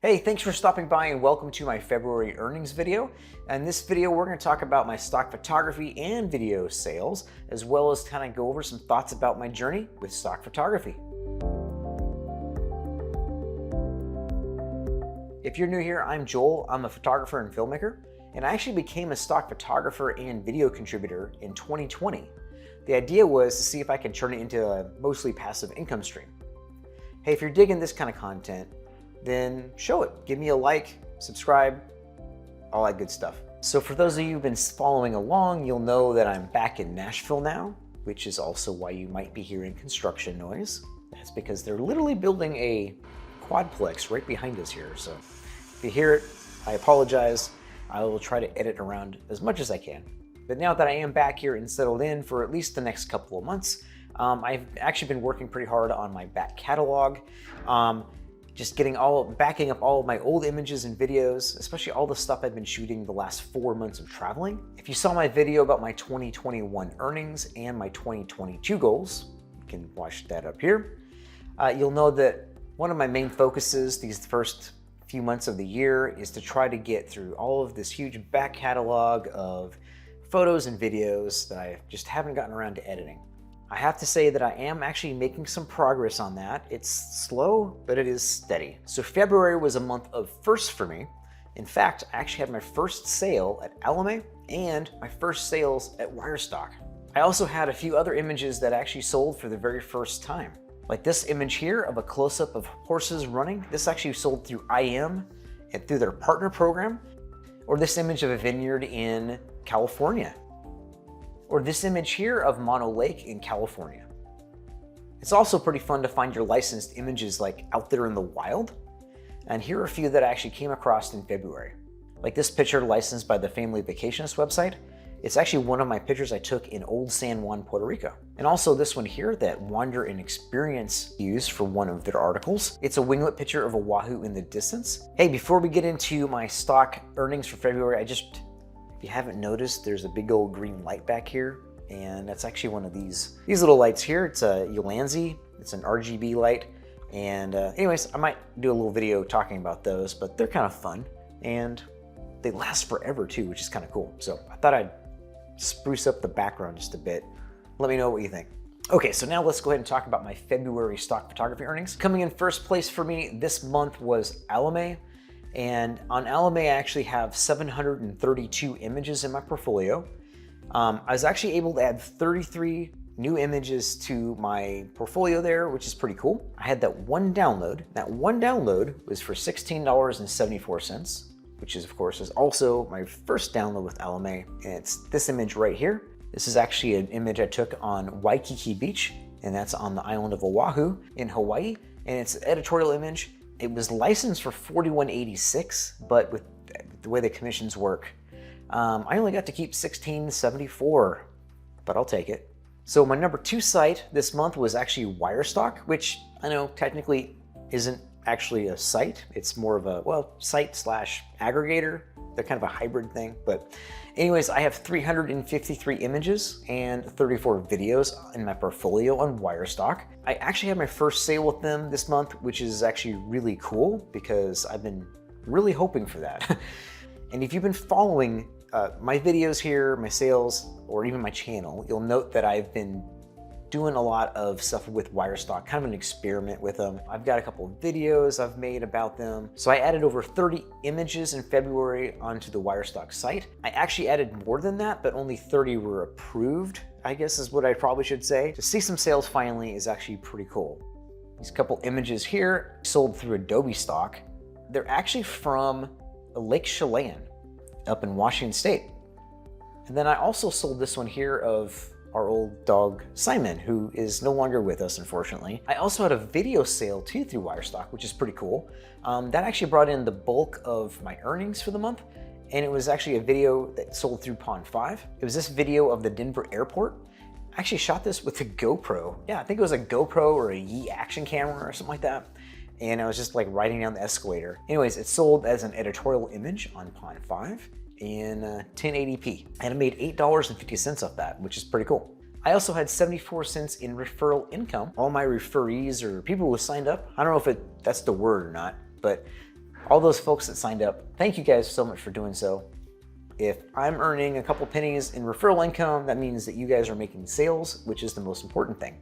Hey, thanks for stopping by and welcome to my February earnings video. In this video, we're going to talk about my stock photography and video sales, as well as kind of go over some thoughts about my journey with stock photography. If you're new here, I'm Joel. I'm a photographer and filmmaker, and I actually became a stock photographer and video contributor in 2020. The idea was to see if I could turn it into a mostly passive income stream. Hey, if you're digging this kind of content, then show it. Give me a like, subscribe, all that good stuff. So for those of you who've been following along, you'll know that I'm back in Nashville now, which is also why you might be hearing construction noise. That's because they're literally building a quadplex right behind us here. So if you hear it, I apologize. I will try to edit around as much as I can. But now that I am back here and settled in for at least the next couple of months, I've actually been working pretty hard on my back catalog. Just backing up all of my old images and videos, especially all the stuff I've been shooting the last 4 months of traveling. If you saw my video about my 2021 earnings and my 2022 goals, you can watch that up here. You'll know that one of my main focuses these first few months of the year is to try to get through all of this huge back catalog of photos and videos that I just haven't gotten around to editing. I have to say that I am actually making some progress on that. It's slow, but it is steady. So February was a month of firsts for me. In fact, I actually had my first sale at Alamy and my first sales at Wirestock. I also had a few other images that actually sold for the very first time. Like this image here of a close-up of horses running. This actually sold through Eyeem and through their partner program. Or this image of a vineyard in California. Or this image here of Mono Lake in California. It's also pretty fun to find your licensed images like out there in the wild. And here are a few that I actually came across in February. Like this picture licensed by the Family Vacationist website. It's actually one of my pictures I took in Old San Juan, Puerto Rico. And also this one here that Wander and Experience used for one of their articles. It's a winglet picture of a wahoo in the distance. Hey, before we get into my stock earnings for February, if you haven't noticed, there's a big old green light back here, and that's actually one of these little lights here. It's a Ulanzi, it's an RGB light, and anyways, I might do a little video talking about those, but they're kind of fun, and they last forever too, which is kind of cool. So I thought I'd spruce up the background just a bit. Let me know what you think. Okay, so now let's go ahead and talk about my February stock photography earnings. Coming in first place for me this month was Alamy. And on Alamy, I actually have 732 images in my portfolio. I was actually able to add 33 new images to my portfolio there, which is pretty cool. I had that one download. That one download was for $16.74, which is, of course, is also my first download with Alamy. And it's this image right here. This is actually an image I took on Waikiki Beach, and that's on the island of Oahu in Hawaii. And it's an editorial image. It was licensed for $41.86, but with the way the commissions work, I only got to keep $16.74, but I'll take it. So my number 2 site this month was actually Wirestock, which I know technically isn't actually a site. It's more of a, well, site slash aggregator. They're kind of a hybrid thing, but anyways, I have 353 images and 34 videos in my portfolio on Wirestock. I actually had my first sale with them this month, which is actually really cool because I've been really hoping for that. And if you've been following my videos here, my sales, or even my channel, you'll note that I've been doing a lot of stuff with Wirestock, kind of an experiment with them. I've got a couple of videos I've made about them. So I added over 30 images in February onto the Wirestock site. I actually added more than that, but only 30 were approved, I guess is what I probably should say. To see some sales finally is actually pretty cool. These couple images here sold through Adobe Stock. They're actually from Lake Chelan up in Washington State. And then I also sold this one here of our old dog, Simon, who is no longer with us, unfortunately. I also had a video sale too through Wirestock, which is pretty cool. That actually brought in the bulk of my earnings for the month. And it was actually a video that sold through Pond 5. It was this video of the Denver airport. I actually shot this with a GoPro. Yeah, I think it was a GoPro or a Yi action camera or something like that. And I was just like riding down the escalator. Anyways, it sold as an editorial image on Pond 5. In 1080p. And I made $8.50 off that, which is pretty cool. I also had 74 cents in referral income. All my referees or people who signed up, I don't know if that's the word or not, but All those folks that signed up, thank you guys so much for doing so. If I'm earning a couple pennies in referral income, that means that you guys are making sales, which is the most important thing.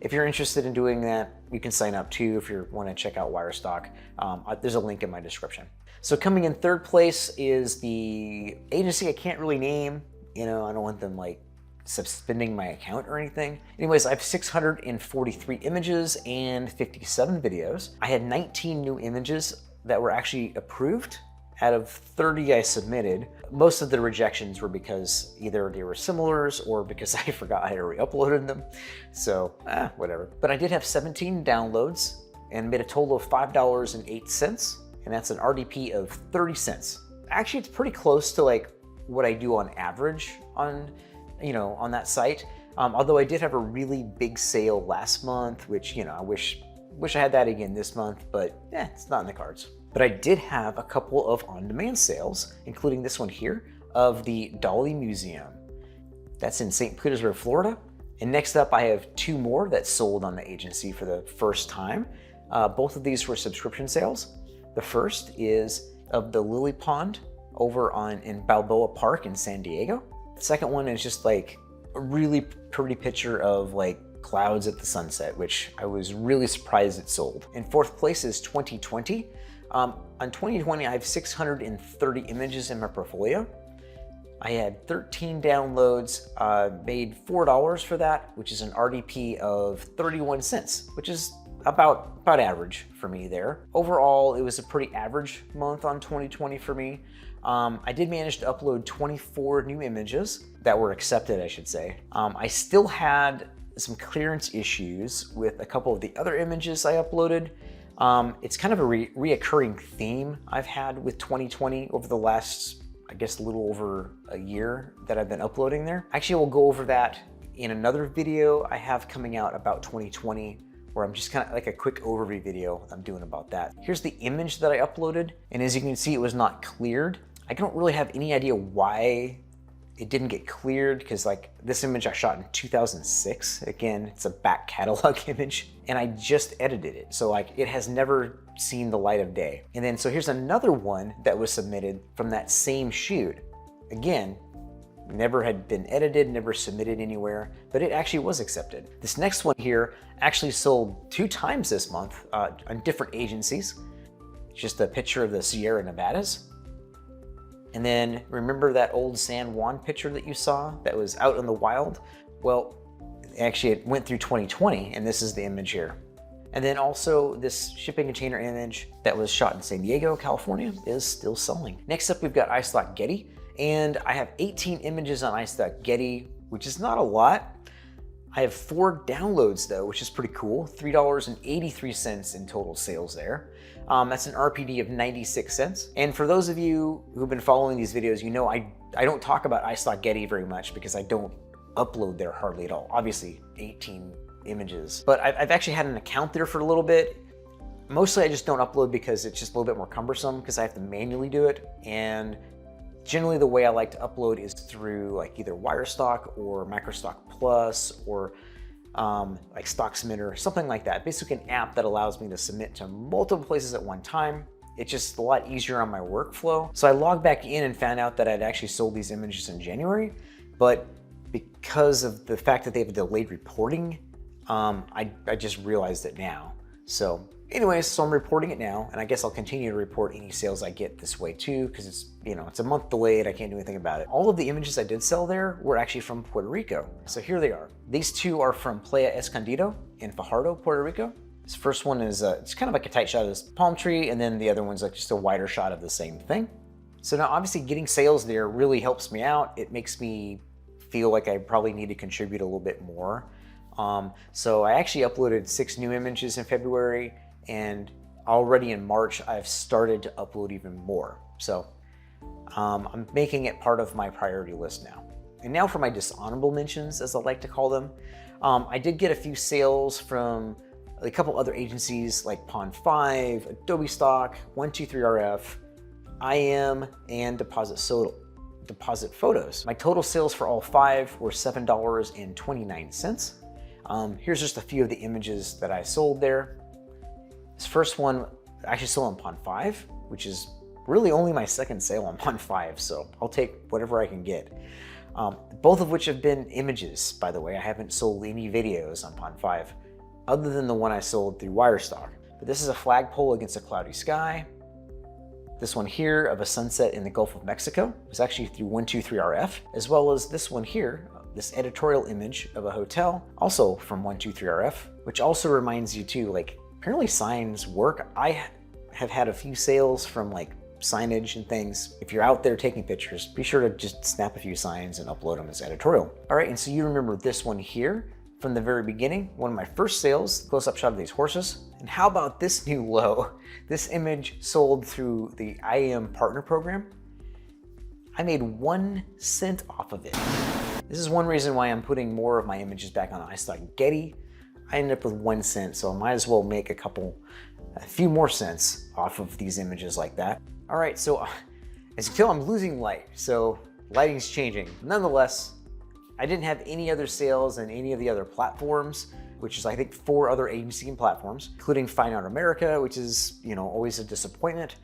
If you're interested in doing that, you can sign up too if you want to check out Wirestock. There's a link in my description. So coming in third place is the agency I can't really name. You know, I don't want them like suspending my account or anything. Anyways, I have 643 images and 57 videos. I had 19 new images that were actually approved out of 30 I submitted. Most of the rejections were because either they were similars or because I forgot I had already uploaded them. So, whatever. But I did have 17 downloads and made a total of $5.08, and that's an RDP of 30 cents. Actually, it's pretty close to like what I do on average on, you know, on that site. Although I did have a really big sale last month, which, you know, I wish I had that again this month, but it's not in the cards. But I did have a couple of on-demand sales, including this one here of the Dolly Museum. That's in St. Petersburg, Florida. And next up, I have 2 more that sold on the agency for the first time. Both of these were subscription sales. The first is of the Lily Pond over in Balboa Park in San Diego. The second one is just like a really pretty picture of like clouds at the sunset, which I was really surprised it sold. In fourth place is 2020. On 2020, I have 630 images in my portfolio. I had 13 downloads, made $4 for that, which is an RDP of 31 cents, which is about average for me there. Overall, it was a pretty average month on 2020 for me. I did manage to upload 24 new images that were accepted, I should say. I still had some clearance issues with a couple of the other images I uploaded. It's kind of a reoccurring theme I've had with 2020 over the last, I guess, a little over a year that I've been uploading there. Actually, we'll go over that in another video I have coming out about 2020, where I'm just kind of like a quick overview video I'm doing about that. Here's the image that I uploaded, and as you can see, it was not cleared. I don't really have any idea why it didn't get cleared, because like this image I shot in 2006. Again, it's a back catalog image, and I just edited it. So like it has never seen the light of day. And then, so here's another one that was submitted from that same shoot. Again, never had been edited, never submitted anywhere, but it actually was accepted. This next one here actually sold 2 times this month on different agencies. It's just a picture of the Sierra Nevadas. And then remember that old San Juan picture that you saw that was out in the wild? Well, actually it went through 2020, and this is the image here. And then also this shipping container image that was shot in San Diego, California is still selling. Next up, we've got iStock Getty, and I have 18 images on iStock Getty, which is not a lot. I have 4 downloads though, which is pretty cool. $3.83 in total sales there. That's an RPD of 96 cents. And for those of you who've been following these videos, you know I don't talk about iStock Getty very much because I don't upload there hardly at all. Obviously 18 images, but I've actually had an account there for a little bit. Mostly I just don't upload because it's just a little bit more cumbersome because I have to manually do it. And generally the way I like to upload is through like either Wirestock or Microstock Plus or like Stock Submitter, something like that. Basically an app that allows me to submit to multiple places at one time. It's just a lot easier on my workflow. So I logged back in and found out that I'd actually sold these images in January, but because of the fact that they have delayed reporting, I just realized it now. So anyways, so I'm reporting it now, and I guess I'll continue to report any sales I get this way too, because it's, you know, it's a month delayed, I can't do anything about it. All of the images I did sell there were actually from Puerto Rico. So here they are. These 2 are from Playa Escondido in Fajardo, Puerto Rico. This first one is, it's kind of like a tight shot of this palm tree, and then the other one's like just a wider shot of the same thing. So now obviously getting sales there really helps me out. It makes me feel like I probably need to contribute a little bit more. So I actually uploaded 6 new images in February, and already in March, I've started to upload even more. So I'm making it part of my priority list now. And now for my dishonorable mentions, as I like to call them. I did get a few sales from a couple other agencies like Pond 5, Adobe Stock, 123RF, Eyeem, and DepositPhotos. My total sales for all 5 were $7.29. Here's just a few of the images that I sold there. This first one I actually sold on Pond 5, which is really only my second sale on Pond 5, so I'll take whatever I can get. Both of which have been images, by the way. I haven't sold any videos on Pond 5, other than the one I sold through Wirestock. But this is a flagpole against a cloudy sky. This one here of a sunset in the Gulf of Mexico was actually through 123RF, as well as this one here, this editorial image of a hotel, also from 123RF, which also reminds you too, like, apparently signs work. I have had a few sales from like signage and things. If you're out there taking pictures, be sure to just snap a few signs and upload them as editorial. All right, and so you remember this one here from the very beginning, one of my first sales, close-up shot of these horses. And how about this new low? This image sold through the Eyeem partner program. I made 1 cent off of it. This is one reason why I'm putting more of my images back on iStock and Getty. I ended up with 1 cent, so I might as well make a few more cents off of these images like that. All right, so as you can tell, I'm losing light, so lighting's changing. Nonetheless, I didn't have any other sales in any of the other platforms, which is I think 4 other agency and platforms, including Fine Art America, which is, you know, always a disappointment.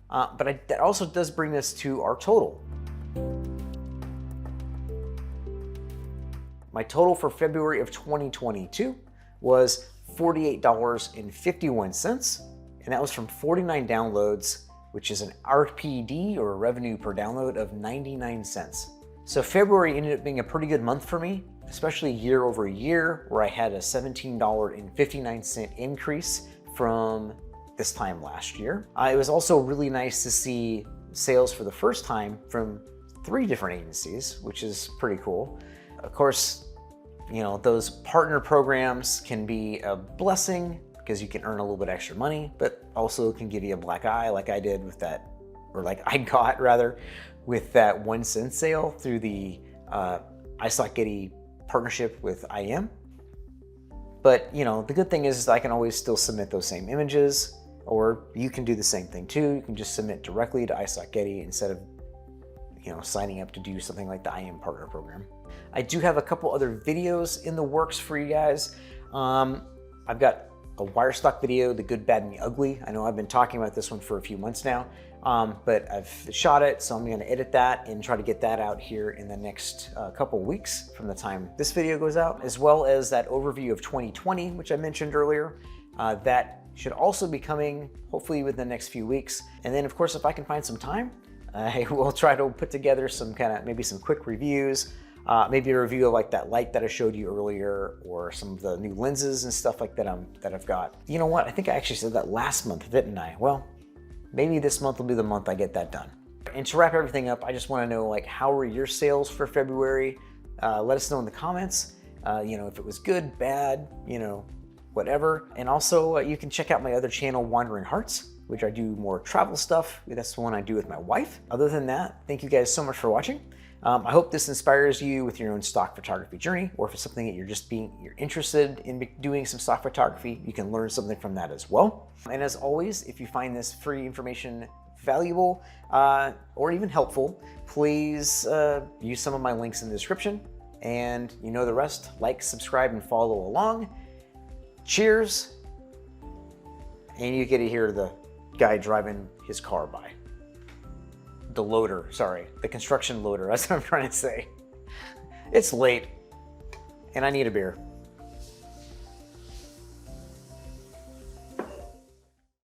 But that also does bring us to our total. My total for February of 2022 was $48.51, and that was from 49 downloads, which is an RPD, or revenue per download, of 99 cents. So February ended up being a pretty good month for me, especially year over year, where I had a $17.59 increase from this time last year. It was also really nice to see sales for the first time from 3 different agencies, which is pretty cool. Of course, you know, those partner programs can be a blessing because you can earn a little bit extra money, but also can give you a black eye like I did with that, or like I got rather, with that 1 cent sale through the iStock Getty partnership with Eyeem. But you know, the good thing is I can always still submit those same images, or you can do the same thing too. You can just submit directly to iStock Getty instead of, you know, signing up to do something like the Eyeem partner program. I do have a couple other videos in the works for you guys. I've got a Wirestock video, The Good, Bad, and the Ugly. I know I've been talking about this one for a few months now, but I've shot it, so I'm gonna edit that and try to get that out here in the next couple weeks from the time this video goes out, as well as that overview of 2020, which I mentioned earlier. That should also be coming hopefully within the next few weeks. And then of course, if I can find some time, I will try to put together some maybe some quick reviews, maybe a review of like that light that I showed you earlier, or some of the new lenses and stuff like that I've got. You know what? I think I actually said that last month, didn't I? Well, maybe this month will be the month I get that done. And to wrap everything up, I just want to know, like, how were your sales for February? Let us know in the comments. You know, if it was good, bad, you know, whatever. And also, you can check out my other channel, Wandering Hearts, which I do more travel stuff. That's the one I do with my wife. Other than that, thank you guys so much for watching. I hope this inspires you with your own stock photography journey, or if it's something that you're interested in doing some stock photography, you can learn something from that as well. And as always, if you find this free information valuable or even helpful, please use some of my links in the description. And you know the rest. Like, subscribe, and follow along. Cheers. And you get to hear the guy driving his car by. The loader, sorry, the construction loader, that's what I'm trying to say. It's late, and I need a beer.